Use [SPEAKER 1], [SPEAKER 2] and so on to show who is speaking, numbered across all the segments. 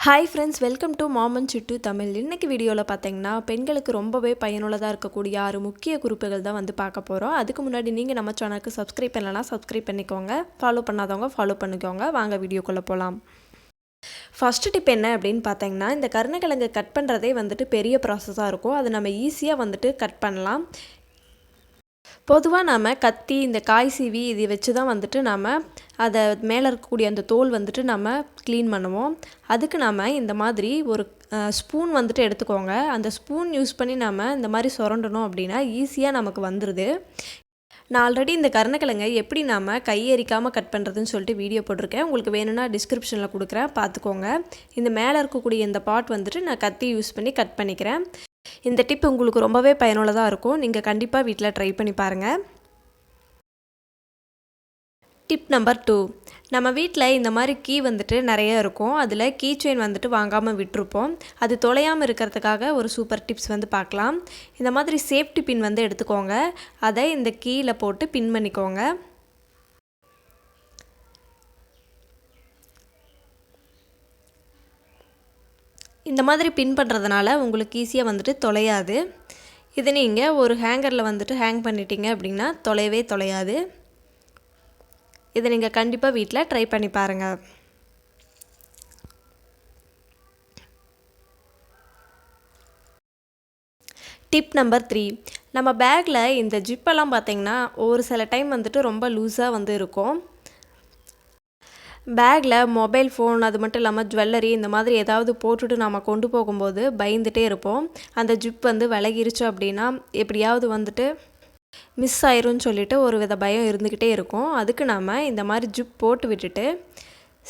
[SPEAKER 1] Hi friends, welcome to momandchittutamil. இன்னைக்கு வீடியோவில் பார்த்தீங்கன்னா பெண்களுக்கு ரொம்பவே பயனுள்ளதாக இருக்கக்கூடிய 6 முக்கிய குறிப்புகள் தான் வந்து பார்க்க போகிறோம். அதுக்கு முன்னாடி நீங்கள் நம்ம சேனலுக்கு சப்ஸ்கிரைப் பண்ணலன்னா சப்ஸ்கிரைப் பண்ணிக்கோங்க, ஃபாலோ பண்ணாதவங்க ஃபாலோ பண்ணிக்கோங்க. வாங்க வீடியோக்குள்ளே போகலாம். ஃபஸ்ட்டு டிப் என்ன அப்படின்னு பார்த்தீங்கன்னா, இந்த கருணக்கிழங்கு கட் பண்ணுறதே வந்துட்டு பெரிய ப்ராசஸாக இருக்கும். அது நம்ம ஈஸியாக வந்துட்டு கட் பண்ணலாம். பொதுவாக நாம் கத்தி இந்த காய் சீவி இதை வச்சு தான் வந்துட்டு நாம் அதை மேலே இருக்கக்கூடிய அந்த தோல் வந்துட்டு நம்ம க்ளீன் பண்ணுவோம். அதுக்கு நாம் இந்த மாதிரி ஒரு ஸ்பூன் வந்துட்டு எடுத்துக்கோங்க. அந்த ஸ்பூன் யூஸ் பண்ணி நாம் இந்த மாதிரி சுரண்டணும் அப்படின்னா ஈஸியாக நமக்கு வந்துடுது. நான் ஆல்ரெடி இந்த கருணக்கிழங்கை எப்படி நாம் கையெறிக்காமல் கட் பண்ணுறதுன்னு சொல்லிட்டு வீடியோ போட்டிருக்கேன். உங்களுக்கு வேணும்னா டிஸ்கிரிப்ஷனில் கொடுக்குறேன், பார்த்துக்கோங்க. இந்த மேலே இருக்கக்கூடிய இந்த பார்ட் வந்துட்டு நான் கத்தி யூஸ் பண்ணி கட் பண்ணிக்கிறேன். இந்த டிப் உங்களுக்கு ரொம்பவே பயனுள்ளதாக இருக்கும். நீங்கள் கண்டிப்பாக வீட்டில் ட்ரை பண்ணி பாருங்கள். டிப் நம்பர் 2, நம்ம வீட்டில் இந்த மாதிரி கீ வந்துட்டு நிறைய இருக்கும். அதில் கீ செயின் வந்துட்டு வாங்காமல் விட்டுருப்போம். அது தொலையாமல் இருக்கிறதுக்காக ஒரு சூப்பர் டிப்ஸ் வந்து பார்க்கலாம். இந்த மாதிரி சேஃப்டி பின் வந்து எடுத்துக்கோங்க. அதை இந்த கீயில் போட்டு பின் பண்ணிக்கோங்க. இந்த மாதிரி பின் பண்ணுறதுனால உங்களுக்கு ஈஸியாக வந்துட்டு தொலையாது. இது நீங்கள் ஒரு ஹேங்கரில் வந்துட்டு ஹேங் பண்ணிட்டீங்க அப்படின்னா தொலையாது. இதை நீங்கள் கண்டிப்பாக வீட்டில் ட்ரை பண்ணி பாருங்கள். டிப் நம்பர் 3, நம்ம பேக்கில் இந்த ஜிப்பெல்லாம் பார்த்திங்கன்னா ஒரு சில டைம் வந்துட்டு ரொம்ப லூஸாக வந்து இருக்கும். பேக்கில் மொபைல் ஃபோன் அது மட்டும் இல்லாமல் ஜுவல்லரி இந்த மாதிரி ஏதாவது போட்டுட்டு நம்ம கொண்டு போகும்போது பயந்துகிட்டே இருப்போம். அந்த ஜிப் வந்து விலகிருச்சு அப்படின்னா எப்படியாவது வந்துட்டு மிஸ் ஆயிரும்னு சொல்லிட்டு ஒரு வித பயம் இருந்துக்கிட்டே இருக்கும். அதுக்கு நாம் இந்த மாதிரி ஜிப் போட்டு விட்டுட்டு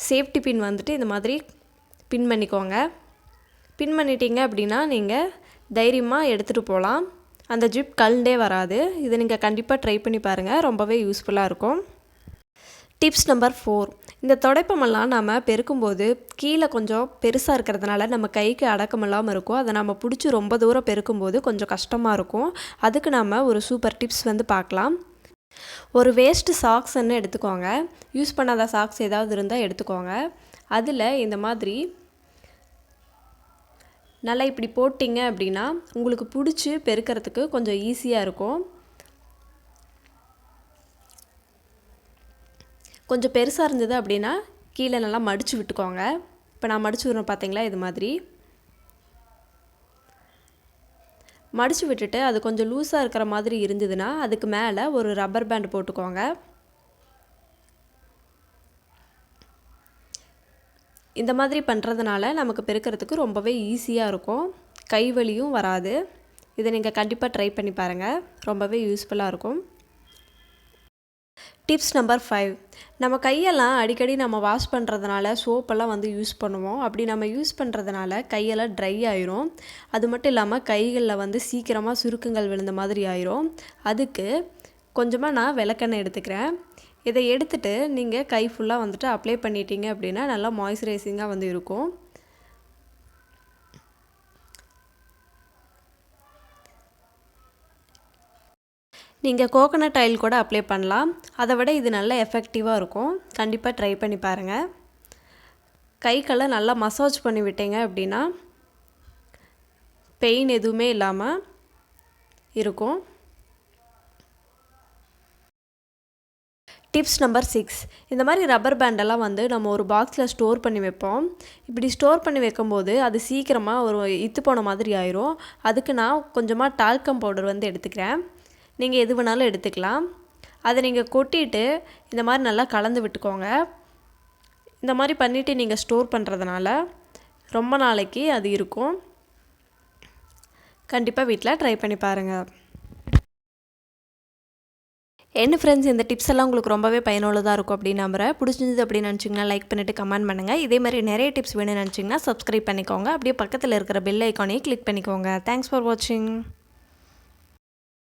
[SPEAKER 1] சேஃப்டி பின் வந்துட்டு இந்த மாதிரி பின் பண்ணிக்கோங்க. பின் பண்ணிட்டீங்க அப்படின்னா நீங்கள் தைரியமாக எடுத்துகிட்டு போகலாம். அந்த ஜிப் கழண்டே வராது. இதை நீங்கள் கண்டிப்பாக ட்ரை பண்ணி பாருங்கள், ரொம்பவே யூஸ்ஃபுல்லாக இருக்கும். டிப்ஸ் நம்பர் 4, இந்த துடைப்பமெல்லாம் நம்ம பெருக்கும்போது கீழே கொஞ்சம் பெருசாக இருக்கிறதுனால நம்ம கைக்கு அடக்கமில்லாமல் இருக்கும். அதை நம்ம பிடிச்சி ரொம்ப தூரம் பெருக்கும்போது கொஞ்சம் கஷ்டமாக இருக்கும். அதுக்கு நம்ம ஒரு சூப்பர் டிப்ஸ் வந்து பார்க்கலாம். ஒரு வேஸ்ட்டு சாக்ஸ்ன்னு எடுத்துக்கோங்க. யூஸ் பண்ணாத சாக்ஸ் ஏதாவது இருந்தால் எடுத்துக்கோங்க. அதில் இந்த மாதிரி நல்லா இப்படி போட்டிங்க அப்படின்னா உங்களுக்கு பிடிச்சி பெருக்கிறதுக்கு கொஞ்சம் ஈஸியாக இருக்கும். கொஞ்சம் பெருசாக இருந்தது அப்படின்னா கீழே நல்லா மடித்து விட்டுக்கோங்க. இப்போ நான் மடித்து விடுறேன் பார்த்தீங்களா, இது மாதிரி மடித்து விட்டுட்டு அது கொஞ்சம் லூஸாக இருக்கிற மாதிரி இருந்ததுன்னா அதுக்கு மேலே ஒரு ரப்பர் பேண்ட் போட்டுக்கோங்க. இந்த மாதிரி பண்ணுறதுனால நமக்கு பெருக்கிறதுக்கு ரொம்பவே ஈஸியாக இருக்கும், கை வலியும் வராது. இதை நீங்கள் கண்டிப்பாக ட்ரை பண்ணி பாருங்கள், ரொம்பவே யூஸ்ஃபுல்லாக இருக்கும். டிப்ஸ் நம்பர் 5, நம்ம கையெல்லாம் அடிக்கடி நம்ம வாஷ் பண்ணுறதுனால சோப்பெல்லாம் வந்து யூஸ் பண்ணுவோம். அப்படி நம்ம யூஸ் பண்ணுறதுனால கையெல்லாம் ட்ரை ஆயிரும். அது மட்டும் இல்லாமல் கைகளில் வந்து சீக்கிரமாக சுருக்கங்கள் விழுந்த மாதிரி ஆயிரும். அதுக்கு கொஞ்சமாக நான் விளக்கெண்ணெய் எடுத்துக்கிறேன். இதை எடுத்துகிட்டு நீங்கள் கை ஃபுல்லாக வந்துட்டு அப்ளை பண்ணிட்டீங்க அப்படின்னா நல்லா மாய்ஸ்சரைசிங்காக வந்து இருக்கும். நீங்கள் கோகோனட் ஆயில் கூட அப்ளை பண்ணலாம். அதை விட இது நல்ல எஃபெக்டிவாக இருக்கும். கண்டிப்பாக ட்ரை பண்ணி பாருங்கள். கைக்கெல்லாம் நல்லா மசாஜ் பண்ணி விட்டீங்க அப்படின்னா பெயின் எதுவுமே இல்லாமல் இருக்கும். டிப்ஸ் நம்பர் 6, இந்த மாதிரி ரப்பர் பேண்டெல்லாம் வந்து நம்ம ஒரு பாக்ஸில் ஸ்டோர் பண்ணி வைப்போம். இப்படி ஸ்டோர் பண்ணி வைக்கும்போது அது சீக்கிரமாக ஒரு இத்து போன மாதிரி ஆயிரும். அதுக்கு நான் கொஞ்சமாக டால்கம் பவுடர் வந்து எடுத்துக்கிறேன். நீங்கள் எது வேணாலும் எடுத்துக்கலாம். அதை நீங்கள் கொட்டிட்டு இந்த மாதிரி நல்லா கலந்து விட்டுக்கோங்க. இந்த மாதிரி பண்ணிவிட்டு நீங்கள் ஸ்டோர் பண்ணுறதுனால ரொம்ப நாளைக்கு அது இருக்கும். கண்டிப்பாக வீட்டில் ட்ரை பண்ணி பாருங்கள். என்ன ஃப்ரெண்ட்ஸ், இந்த டிப்ஸ் எல்லாம் உங்களுக்கு ரொம்பவே பயனுள்ளதாக இருக்கும் அப்படின்னு நம்புகிறேன். பிடிச்சிருந்தது அப்படின்னு நினச்சிங்கன்னா லைக் பண்ணிவிட்டு கமெண்ட் பண்ணுங்கள். இதே மாதிரி நிறைய டிப்ஸ் வேணும்னு நினச்சிங்கன்னா சப்ஸ்கிரைப் பண்ணிக்கோங்க. அப்படியே பக்கத்தில் இருக்கிற பெல் ஐக்கானையும் கிளிக் பண்ணிக்கோங்க. தேங்க்ஸ் ஃபார் வாட்சிங்.